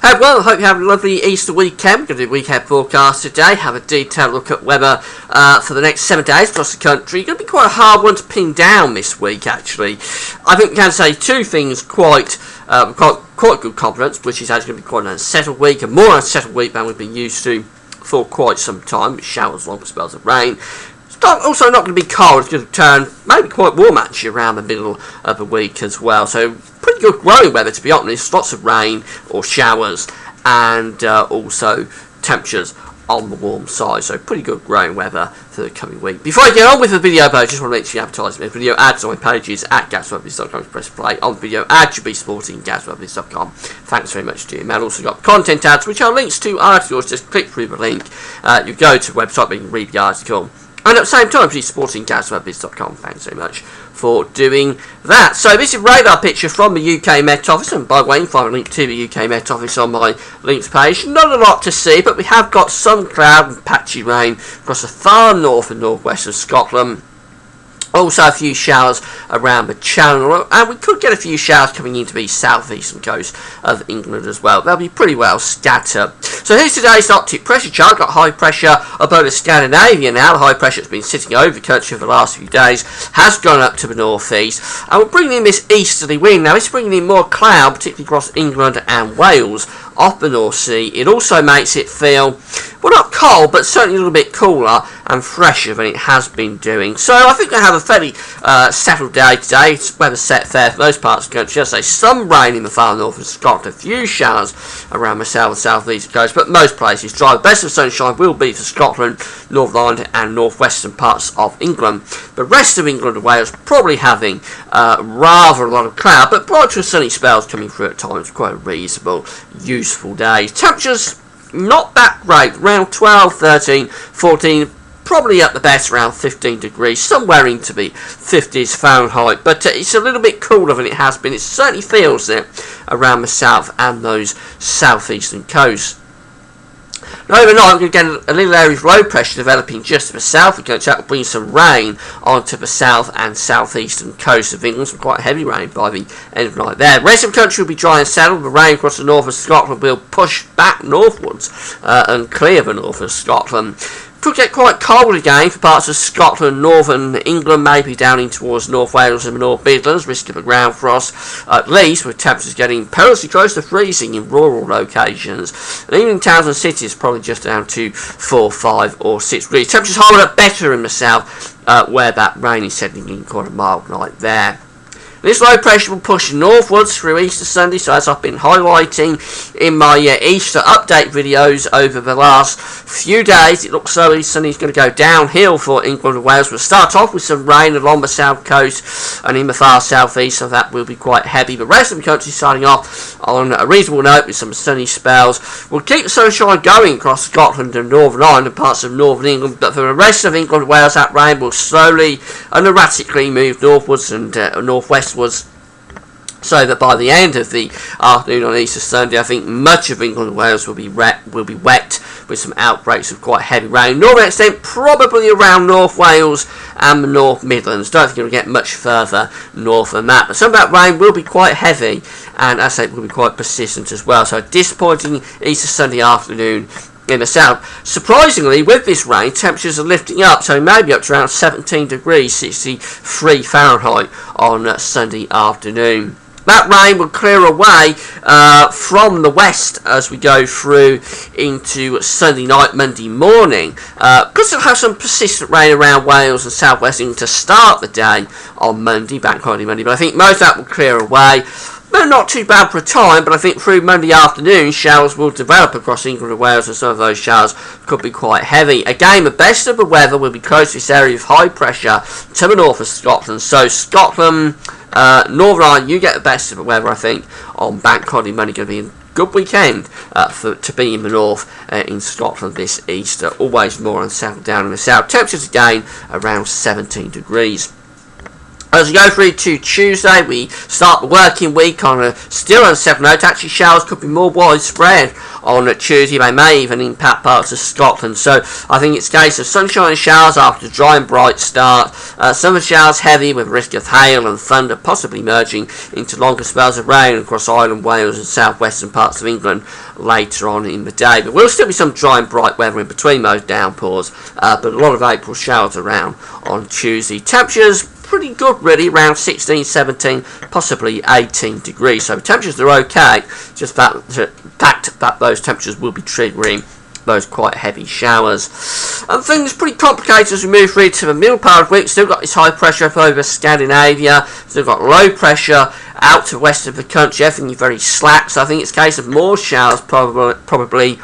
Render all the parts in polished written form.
Hey, well, I hope you have a lovely Easter weekend. We're going to do a weekend forecast today, have a detailed look at weather for the next 7 days across the country. It's going to be quite a hard one to pin down this week, actually. I think we can say two things quite good confidence, which is actually going to be quite an unsettled week, a more unsettled week than we've been used to for quite some time, with showers, long spells of rain. It's also not going to be cold. It's going to turn maybe quite warm actually around the middle of the week as well. So pretty good growing weather, to be honest. Lots of rain or showers, and also temperatures on the warm side. So pretty good growing weather for the coming week. Before I get on with the video, though, I just want to mention the advertisement. Video ads on my pages at gasweathervids.com. Press play on the video ad. Should be supporting gasweathervids.com. Thanks very much to you. And also got content ads, which are links to articles. Just click through the link. You go to the website where you can read the article. And at the same time, please supporting gasweathervids.com. Thanks very much for doing that. So this is a radar picture from the UK Met Office, and by the way, you can find a link to the UK Met Office on my links page. Not a lot to see, but we have got some cloud and patchy rain across the far north and northwest of Scotland. Also a few showers around the Channel, and we could get a few showers coming into the southeastern coast of England as well. They'll be pretty well scattered. So here's today's Arctic pressure chart. Got high pressure above Scandinavia now. The high pressure that's been sitting over the country for the last few days has gone up to the northeast, and we're bringing in this easterly wind. Now it's bringing in more cloud, particularly across England and Wales, off the North Sea. It also makes it feel, well, not cold, but certainly a little bit cooler and fresher than it has been doing. So I think we have a fairly settled day today. It's weather set fair for most parts of the country. I'd say some rain in the far north of Scotland, a few showers around the south and southeast coast, but most places dry. The best of sunshine will be for Scotland, Northern Ireland and northwestern parts of England. The rest of England and Wales probably having rather a lot of cloud, but bright to sunny spells coming through at times. Quite a reasonable, useful day. Temperatures not that great, around 12, 13, 14, probably at the best around 15 degrees, somewhere into the 50s Fahrenheit, but it's a little bit cooler than it has been. It certainly feels it around the south and those southeastern coasts. Now overnight we're going to get a little area of low pressure developing just to the south. We're going to bring some rain onto the south and southeastern coast of England. Some quite heavy rain by the end of the night there. The rest of the country will be dry and settled. The rain across the north of Scotland will push back northwards and clear the north of Scotland. Could get quite cold again for parts of Scotland, northern England, maybe down in towards North Wales and the North Midlands. Risk of a ground frost, at least, with temperatures getting perilously close to freezing in rural locations. And even in towns and cities, probably just down to 4, 5 or 6 degrees. Temperatures hold up better in the south, where that rain is settling in. Quite a mild night there. This low pressure will push northwards through Easter Sunday, so as I've been highlighting in my Easter update videos over the last few days, it looks so Easter Sunday is going to go downhill for England and Wales. We'll start off with some rain along the south coast and in the far southeast, so that will be quite heavy. The rest of the country starting off on a reasonable note with some sunny spells. We'll keep the sunshine going across Scotland and Northern Ireland and parts of Northern England, but for the rest of England and Wales, that rain will slowly and erratically move northwards and northwestwards, so that by the end of the afternoon on Easter Sunday, I think much of England and Wales will be wet with some outbreaks of quite heavy rain. Northern extent probably around North Wales and the North Midlands. Don't think it'll get much further north than that. But some of that rain will be quite heavy, and as I say, will be quite persistent as well. So a disappointing Easter Sunday afternoon in the south. Surprisingly, with this rain, temperatures are lifting up, so maybe up to around 17 degrees, 63 Fahrenheit on Sunday afternoon. That rain will clear away from the west as we go through into Sunday night, Monday morning. Because we'll have some persistent rain around Wales and South West England to start the day on Monday, Bank Holiday Monday, but I think most of that will clear away. Not too bad for a time, but I think through Monday afternoon, showers will develop across England and Wales, and some of those showers could be quite heavy. Again, the best of the weather will be close to this area of high pressure to the north of Scotland. So Scotland, Northern Ireland, you get the best of the weather, I think, on Bank Holiday Monday. Going to be a good weekend to be in the north in Scotland this Easter. Always more unsettled down in the south. Temperatures again around 17 degrees. As we go through to Tuesday, we start the working week on a still on 7 note. Actually, showers could be more widespread on Tuesday. They may even impact parts of Scotland. So I think it's a case of sunshine and showers after a dry and bright start. Some of the showers heavy with risk of hail and thunder, possibly merging into longer spells of rain across Ireland, Wales and southwestern parts of England later on in the day. But will still be some dry and bright weather in between those downpours. But a lot of April showers around on Tuesday. Temperatures pretty good really, around 16, 17, possibly 18 degrees. So temperatures are okay, just the fact that those temperatures will be triggering those quite heavy showers. And things pretty complicated as we move through to the middle part of the week. Still got this high pressure up over Scandinavia, still got low pressure out to the west of the country. Everything is very slack, so I think it's a case of more showers probably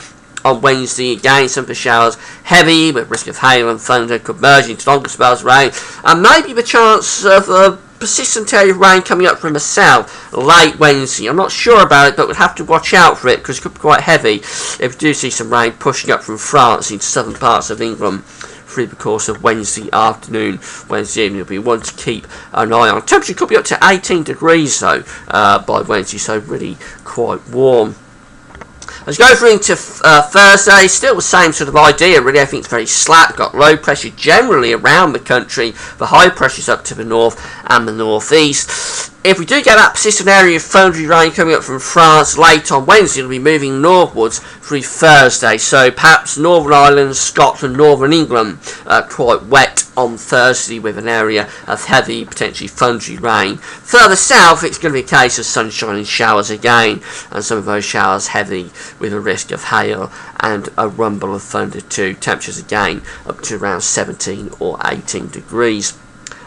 on Wednesday. Again, some of the showers heavy with risk of hail and thunder, could merge into longer spells of rain, and maybe the chance of a persistent area of rain coming up from the south late Wednesday. I'm not sure about it, but we'll have to watch out for it because it could be quite heavy if we do see some rain pushing up from France into southern parts of England through the course of Wednesday afternoon, Wednesday evening. Will be one to keep an eye on. Temperature could be up to 18 degrees though by Wednesday, so really quite warm. As we go through into Thursday, still the same sort of idea really. I think it's very slack. Got low pressure generally around the country. The high pressure's up to the north and the northeast. If we do get that persistent area of thundery rain coming up from France late on Wednesday, it'll be moving northwards through Thursday. So perhaps Northern Ireland, Scotland, Northern England quite wet on Thursday with an area of heavy, potentially thundery rain. Further south, it's going to be a case of sunshine and showers again, and some of those showers heavy with a risk of hail and a rumble of thunder too. Temperatures again up to around 17 or 18 degrees.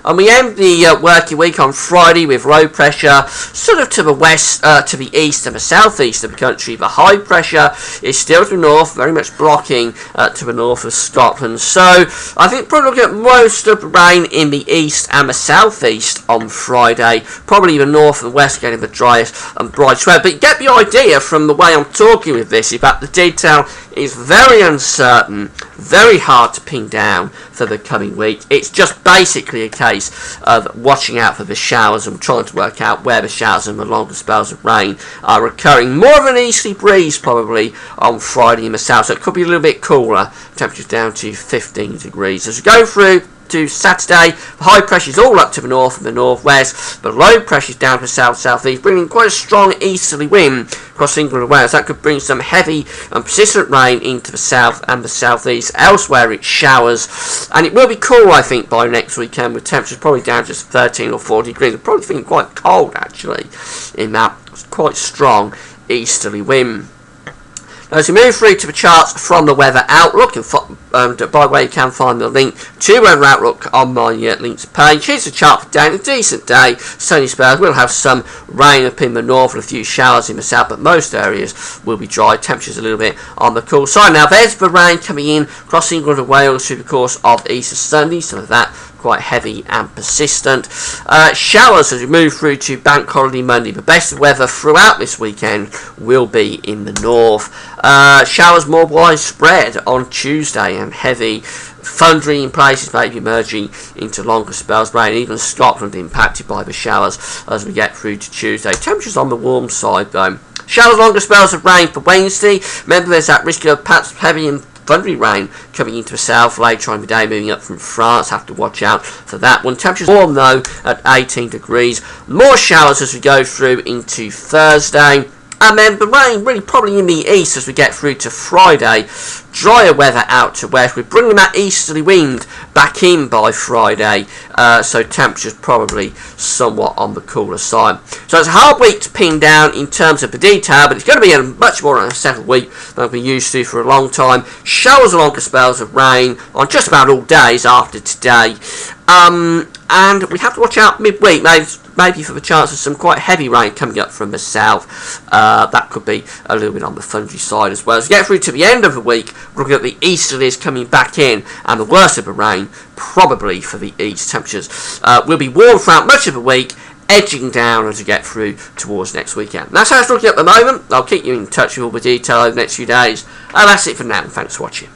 And we end the working week on Friday with low pressure sort of to the west, to the east and the southeast of the country. The high pressure is still to the north, very much blocking to the north of Scotland. So I think probably looking at most of the rain in the east and the southeast on Friday. Probably the north and west getting the driest and brightest weather. But you get the idea from the way I'm talking with this, in fact the detail is very uncertain, very hard to pin down for the coming week. It's just basically a case of watching out for the showers and trying to work out where the showers and the longer spells of rain are occurring. More of an easterly breeze probably on Friday in the south, so it could be a little bit cooler. Temperatures down to 15 degrees. As we go through to Saturday, the high pressure is all up to the north and the northwest, but low pressure is down to the south-southeast, bringing quite a strong easterly wind across England and Wales. That could bring some heavy and persistent rain into the south and the southeast. Elsewhere it's showers, and it will be cool I think by next weekend, with temperatures probably down just 13 or 14 degrees. I'm probably feeling quite cold actually in that quite strong easterly wind. Now, as we move through to the charts from the Weather Outlook, and by the way you can find the link to Weather Outlook on my links page. Here's the chart for today. A decent day, sunny spells. We'll have some rain up in the north and a few showers in the south, but most areas will be dry. Temperatures a little bit on the cool side. Now there's the rain coming in across England and Wales through the course of Easter Sunday. Some of that quite heavy and persistent. Showers as we move through to Bank Holiday Monday. The best weather throughout this weekend will be in the north. Showers more widespread on Tuesday and heavy, thundering in places, maybe merging into longer spells of rain. Even Scotland impacted by the showers as we get through to Tuesday. Temperatures on the warm side though. Showers, longer spells of rain for Wednesday. Remember there's that risk of perhaps heavy and thundery rain coming into the south later on in the day, moving up from France. Have to watch out for that one. Temperatures warm though at 18 degrees. More showers as we go through into Thursday. And then the rain really probably in the east as we get through to Friday. Drier weather out to west. We're bringing that easterly wind back in by Friday. So temperatures probably somewhat on the cooler side. So it's a hard week to pin down in terms of the detail, but it's going to be a much more unsettled week than I've been used to for a long time. Showers and longer spells of rain on just about all days after today. And we have to watch out midweek, maybe for the chance of some quite heavy rain coming up from the south. That could be a little bit on the thundery side as well. As we get through to the end of the week, we're looking at the easterlies coming back in, and the worst of the rain probably for the east. Temperatures will be warm throughout much of the week, edging down as we get through towards next weekend. That's how it's looking at the moment. I'll keep you in touch with all the detail over the next few days. And that's it for now. Thanks for watching.